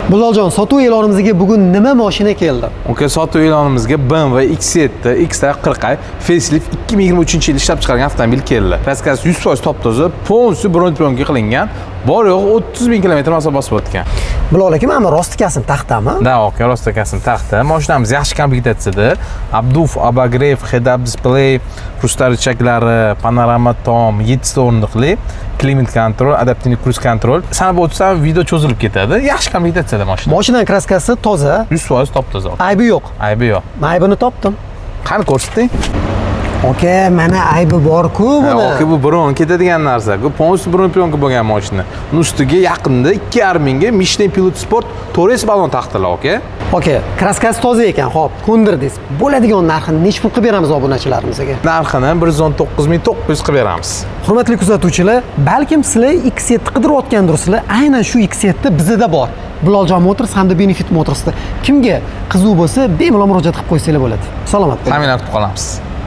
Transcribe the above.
Bulaljon, sotuv e'lonimizga bugun nima mashina keldi? Okey, sotuv e'lonimizga BMW X7 X40i facelift 2023-yil ishlab chiqarilgan avtomobil keldi. Kraskasi 100% top-toza, полностью broneplyonka qilingan. Bor yo'q 30,000 kilometr masofa bosib o'tgan. Bilal aka, mana rostikasini taxtami? Da, okey, rostikasini taxta. Mashinamiz yaxshi komplektatsiyada. Abduf, Abagrev, head-up display, ruslar ichaklari, panorama tom, 7 ta o'rindiqli, climate control, adaptive cruise control. Sanab o'tsam video cho'zilib ketadi. Yaxshi komplektatsiyada mashina. Mashinaning kraskasi toza, 100% top-toza. aybi yo'q. Aybi yo'q. Men aybini topdim. Qani ko'rsating? Aka, mana aybi bor-ku buni. Okey, bu bron ketadigan narsa. Bu полностью broneplyonka bo'lgan mashina. Uni ustiga yaqinda 2,5 mingga Michelin Pilot Sport Torres balon taqdilar, okey? Okey, kraskasi toza ekan. Xo'p, ko'ndirdingiz. Bo'ladigan narxini necha pul qilib beramiz obunachilarimizga? Narxini 119,900 qilib beramiz. Hurmatli kuzatuvchilar, balkim sizlar X7 qidirayotgandirsizlar. Aynan shu X7 bizda bor. Bulaljon Motors hamda Benefit Motorsda. Kimga qiziq bo'lsa, bemalol murojaat qilib qo'ysanglar bo'ladi. Salomat bo'ling. Ta'minot qilib qolamiz.